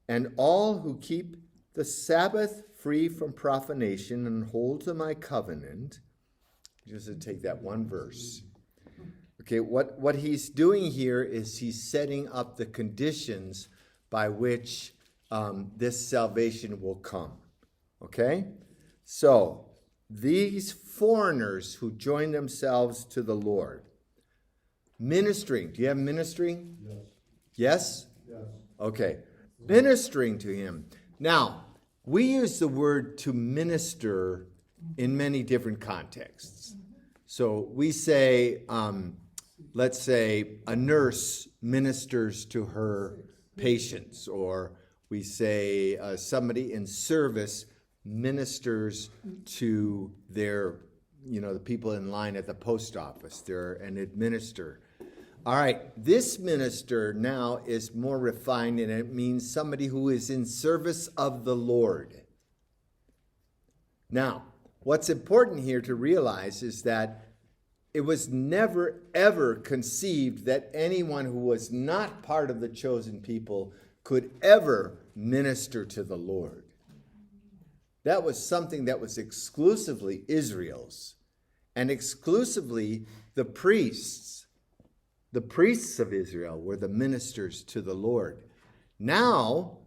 and all who keep the Sabbath free from profanation and hold to my covenant. Just to take that one verse. Okay, what he's doing here is he's setting up the conditions by which this salvation will come. Okay? So, these foreigners who join themselves to the Lord, ministering. Do you have ministering? Yes. Yes? Okay. Ministering to him. Now, we use the word to minister in many different contexts. So we say, let's say a nurse ministers to her patients, or we say somebody in service ministers to their, the people in line at the post office. They're an administrator. All right, this minister now is more refined, and it means somebody who is in service of the Lord. Now, what's important here to realize is that it was never, ever conceived that anyone who was not part of the chosen people could ever minister to the Lord. That was something that was exclusively Israel's, and exclusively the priests. The priests of Israel were the ministers to the Lord. Now,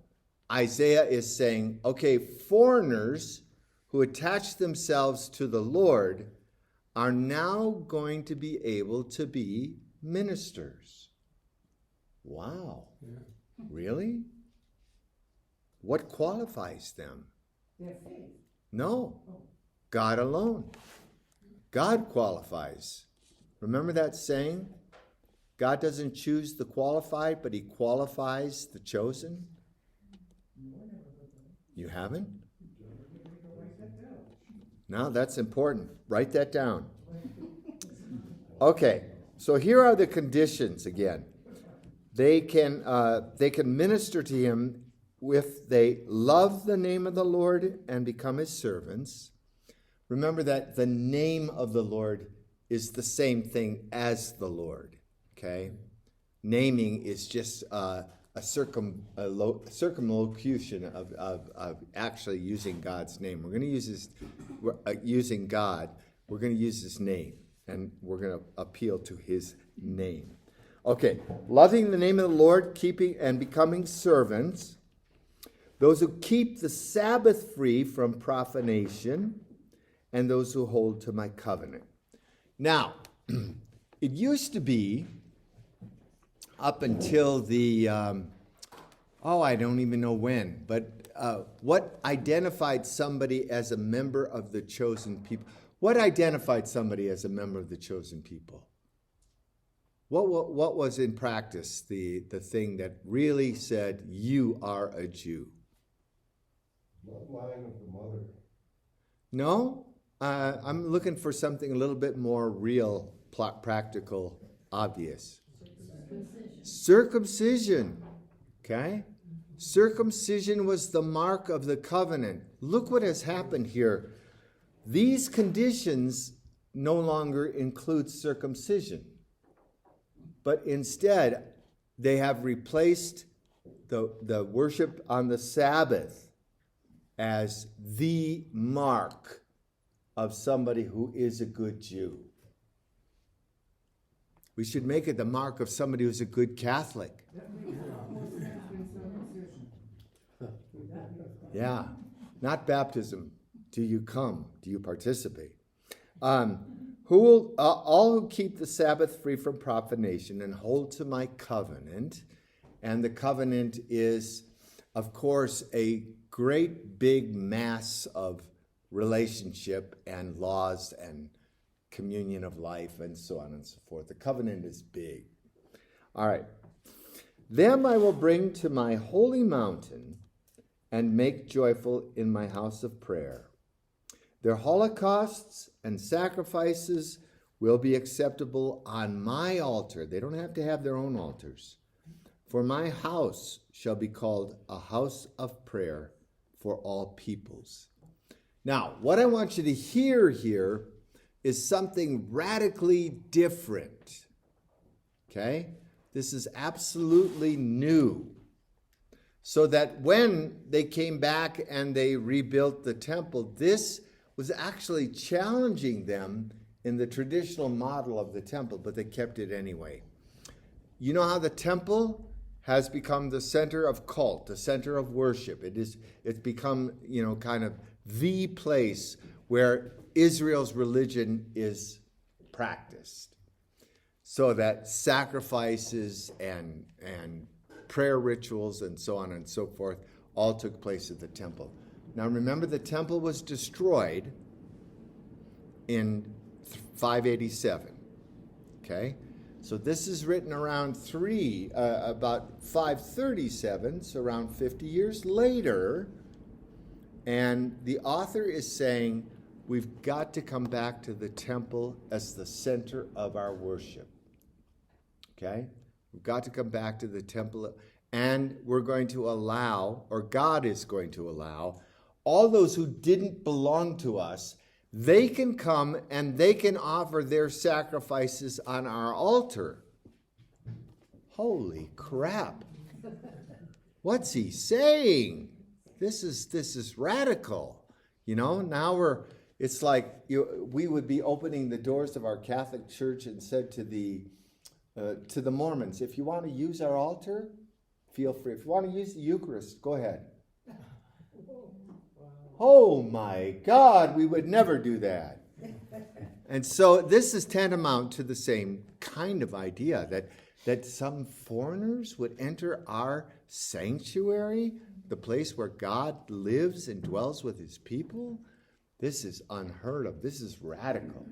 Isaiah is saying, okay, foreigners who attach themselves to the Lord are now going to be able to be ministers. Wow. Yeah. Really? What qualifies them? Their faith. No. God alone. God qualifies. Remember that saying? God doesn't choose the qualified, but he qualifies the chosen. You haven't? No, that's important. Write that down. Okay, so here are the conditions again. They can minister to him if they love the name of the Lord and become his servants. Remember that the name of the Lord is the same thing as the Lord. Okay, naming is just a circumlocution of actually using God's name. We're going to use using God, We're going to use his name, and we're going to appeal to his name. Okay, loving the name of the Lord, keeping and becoming servants, those who keep the Sabbath free from profanation, and those who hold to my covenant. Now, it used to be, up until the, I don't even know when, but what identified somebody as a member of the chosen people? What identified somebody as a member of the chosen people? What was in practice the thing that really said, you are a Jew? Bloodline of the mother. No? I'm looking for something a little bit more real, practical, obvious. Circumcision. Okay? Circumcision was the mark of the covenant. Look what has happened here. These conditions no longer include circumcision, but instead they have replaced the worship on the Sabbath as the mark of somebody who is a good Jew. We should make it the mark of somebody who's a good Catholic. That makes more sense than circumcision. Yeah, not baptism. Do you come? Do you participate? All who keep the Sabbath free from profanation and hold to my covenant, and the covenant is, of course, a great big mass of relationship and laws and communion of life and so on and so forth. The covenant is big. All right. Them I will bring to my holy mountain and make joyful in my house of prayer. Their holocausts and sacrifices will be acceptable on my altar. They don't have to have their own altars. For my house shall be called a house of prayer for all peoples. Now, what I want you to hear here is something radically different. Okay? This is absolutely new. So that when they came back and they rebuilt the temple, this was actually challenging them in the traditional model of the temple, but they kept it anyway. You know how the temple has become the center of cult, the center of worship. It's become, kind of the place where Israel's religion is practiced. So that sacrifices and prayer rituals and so on and so forth all took place at the temple. Now remember, the temple was destroyed in 587. Okay? So this is written around about 537, so around 50 years later. And the author is saying, we've got to come back to the temple as the center of our worship. Okay? We've got to come back to the temple, and we're going to allow, or God is going to allow, all those who didn't belong to us, they can come and they can offer their sacrifices on our altar. Holy crap. What's he saying? This is radical. Now it's like we would be opening the doors of our Catholic Church and said to the Mormons, if you want to use our altar, feel free. If you want to use the Eucharist, go ahead. Oh my God, we would never do that. And so this is tantamount to the same kind of idea that some foreigners would enter our sanctuary, the place where God lives and dwells with his people. This is unheard of. This is radical.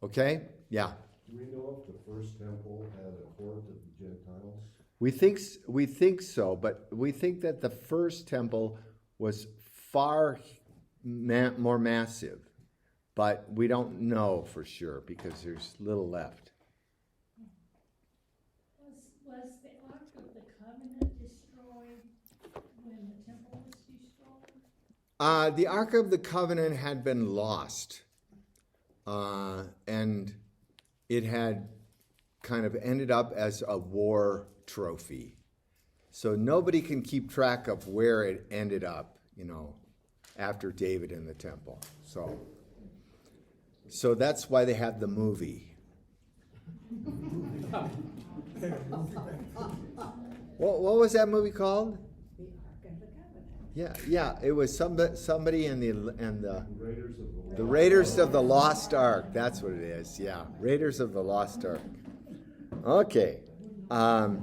Okay? Yeah. Do we know if the first temple had a court of the Gentiles? We think so, but we think that the first temple was far more massive, but we don't know for sure because there's little left. Was the Ark of the Covenant destroyed when the temple was destroyed? The Ark of the Covenant had been lost, and it had kind of ended up as a war trophy. So nobody can keep track of where it ended up, after David in the temple. So, So that's why they have the movie. What was that movie called? The Ark of the Covenant. Yeah. It was somebody in the Raiders of the The Raiders of the Lost Ark. That's what it is. Yeah, Raiders of the Lost Ark. Okay. Now,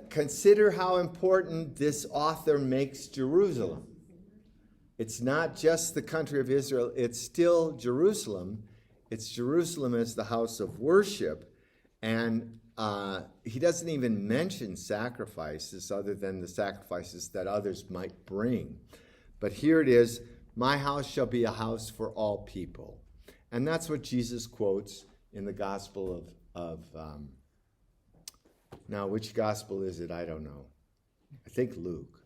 consider how important this author makes Jerusalem. It's not just the country of Israel. It's still Jerusalem. It's Jerusalem as the house of worship. And he doesn't even mention sacrifices other than the sacrifices that others might bring. But here it is, my house shall be a house for all people. And that's what Jesus quotes in the Gospel of now, which Gospel is it? I don't know. I think Luke.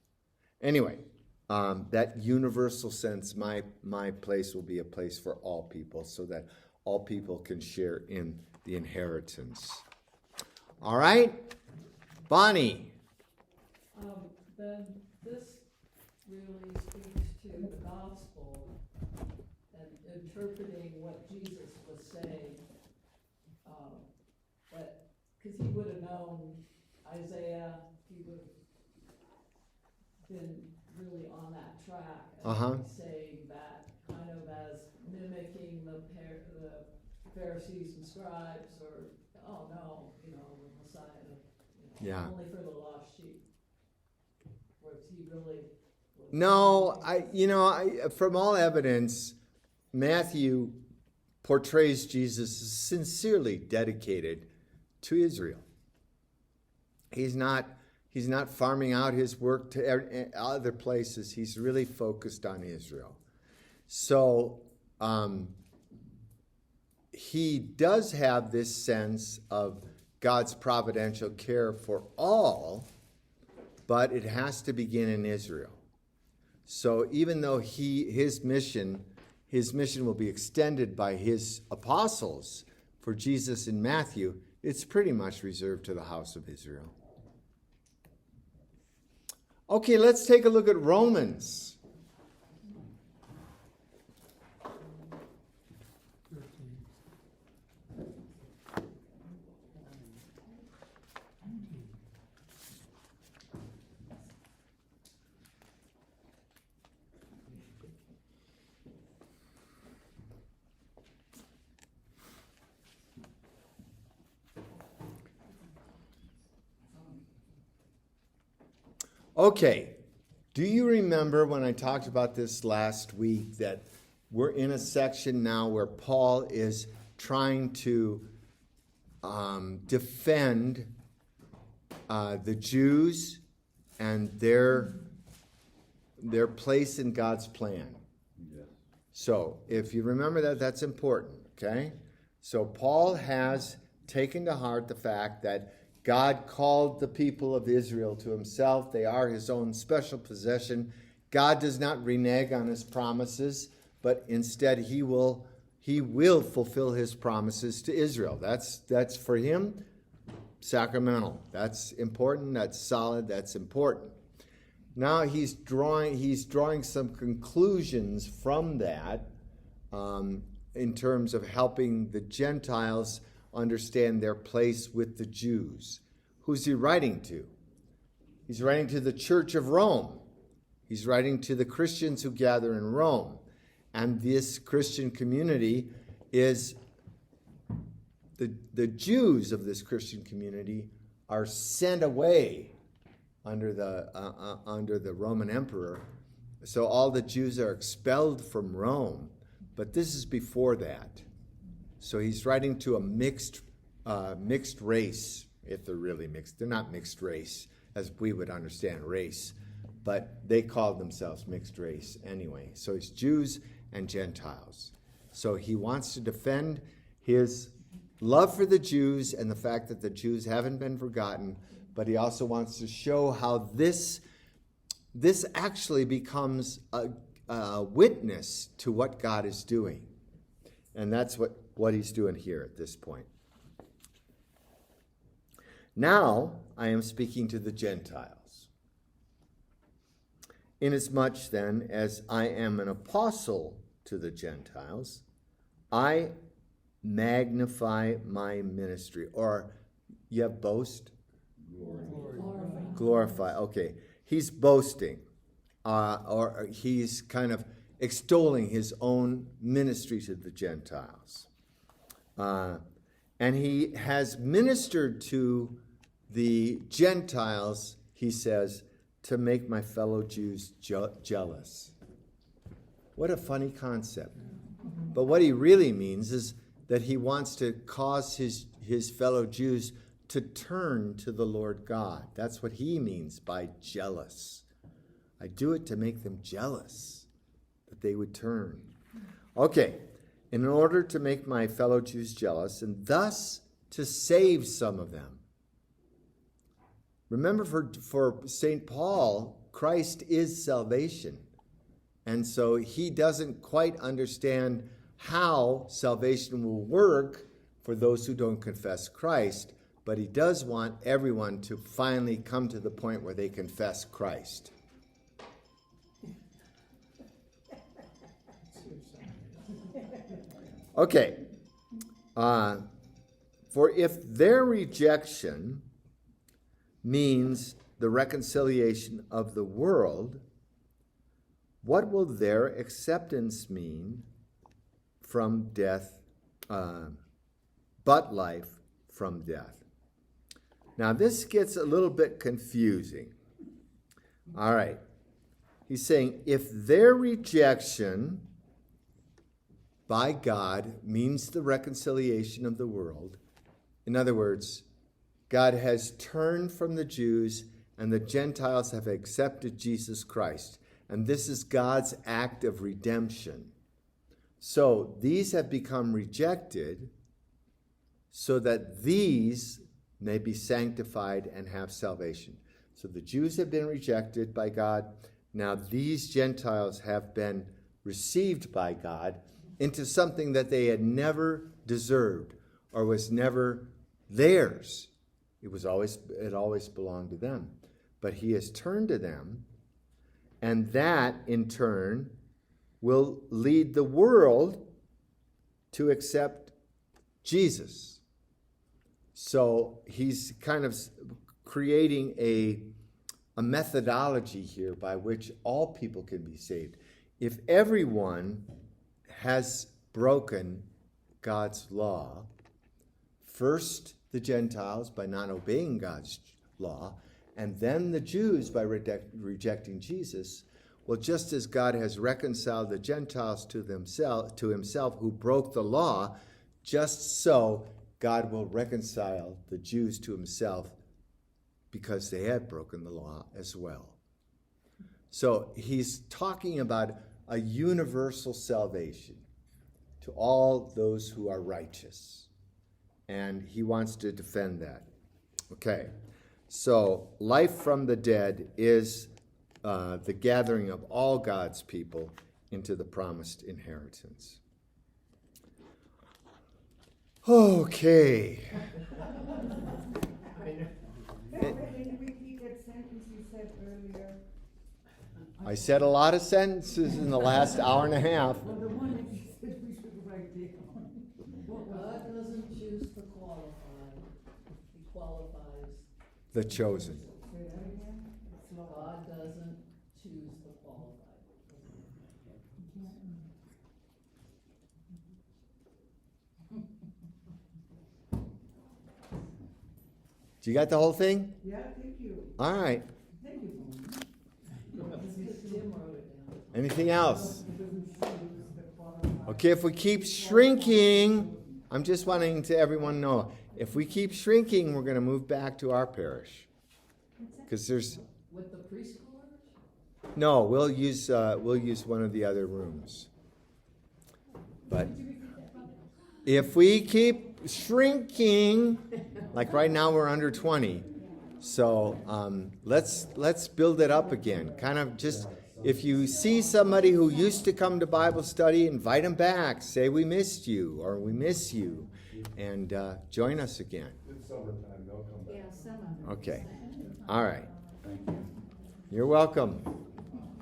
Anyway, that universal sense, my place will be a place for all people so that all people can share in the inheritance. All right? Bonnie. Then this really speaks to the gospel and interpreting what Jesus was saying. Because he would have known Isaiah, he would have been really on that track. And saying that kind of as mimicking the Pharisees and scribes, or, oh no, the Messiah, only for the lost sheep. Was he really? No, from all evidence, Matthew portrays Jesus as sincerely dedicated to Israel. He's not farming out his work to other places. He's really focused on Israel. So he does have this sense of God's providential care for all, but it has to begin in Israel. So even though his mission will be extended by his apostles for Jesus in Matthew, it's pretty much reserved to the house of Israel. Okay, let's take a look at Romans. Okay, do you remember when I talked about this last week that we're in a section now where Paul is trying to defend the Jews and their place in God's plan? Yes. So if you remember that, that's important, okay? So Paul has taken to heart the fact that God called the people of Israel to himself. They are his own special possession. God does not renege on his promises, but instead he will fulfill his promises to Israel. That's for him sacramental. That's important, that's solid, that's important. Now he's drawing some conclusions from that in terms of helping the Gentiles understand their place with the Jews. Who's he writing to? He's writing to the Church of Rome. He's writing to the Christians who gather in Rome. And this Christian community is, the Jews of this Christian community are sent away under the Roman emperor. So all the Jews are expelled from Rome. But this is before that. So he's writing to a mixed race, if they're really mixed. They're not mixed race, as we would understand race, but they called themselves mixed race anyway. So it's Jews and Gentiles. So he wants to defend his love for the Jews and the fact that the Jews haven't been forgotten, but he also wants to show how this actually becomes a witness to what God is doing. And that's what he's doing here at this point. Now, I am speaking to the Gentiles. Inasmuch then as I am an apostle to the Gentiles, I magnify my ministry. Or you have boast? Glorify. Okay. He's boasting. Or he's kind of extolling his own ministry to the Gentiles. And he has ministered to the Gentiles, he says, to make my fellow Jews jealous. What a funny concept. But what he really means is that he wants to cause his fellow Jews to turn to the Lord God. That's what he means by jealous. I do it to make them jealous, that they would turn. Okay, in order to make my fellow Jews jealous, and thus to save some of them. Remember, for St. Paul, Christ is salvation. And so he doesn't quite understand how salvation will work for those who don't confess Christ, but he does want everyone to finally come to the point where they confess Christ. Okay. For if their rejection means the reconciliation of the world, what will their acceptance mean from death, but life from death? Now, this gets a little bit confusing. All right. He's saying if their rejection by God means the reconciliation of the world, in other words, God has turned from the Jews and the Gentiles have accepted Jesus Christ. And this is God's act of redemption. So these have become rejected so that these may be sanctified and have salvation. So the Jews have been rejected by God. Now these Gentiles have been received by God into something that they had never deserved or was never theirs. It always belonged to them. But he has turned to them, and that in turn will lead the world to accept Jesus. So he's kind of creating a methodology here by which all people can be saved. If everyone has broken God's law, first the Gentiles by not obeying God's law, and then the Jews by rejecting Jesus, well, just as God has reconciled the Gentiles to himself who broke the law, just so God will reconcile the Jews to himself because they had broken the law as well. So he's talking about a universal salvation to all those who are righteous. And he wants to defend that. Okay, so life from the dead is the gathering of all God's people into the promised inheritance. Okay. Can you repeat that sentence you said earlier? I said a lot of sentences in the last hour and a half. Well, the one that you said we should write down. God doesn't choose the qualified, he qualifies. The chosen. Say that again? God doesn't choose the qualified. Do you got the whole thing? Yeah, thank you. All right. Thank you. Tim wrote it down. Anything else? It doesn't show the qualified. Okay, if we keep shrinking, I'm just wanting to everyone know, if we keep shrinking, we're going to move back to our parish. Because there's With the preschoolers? no, we'll use one of the other rooms. But if we keep shrinking, like right now we're under 20, so let's build it up again. Kind of just, if you see somebody who used to come to Bible study, invite them back. Say we missed you or we miss you, and join us again. It's summertime, they'll come back. Yeah, some of them. Okay. All right. Thank you. You're welcome.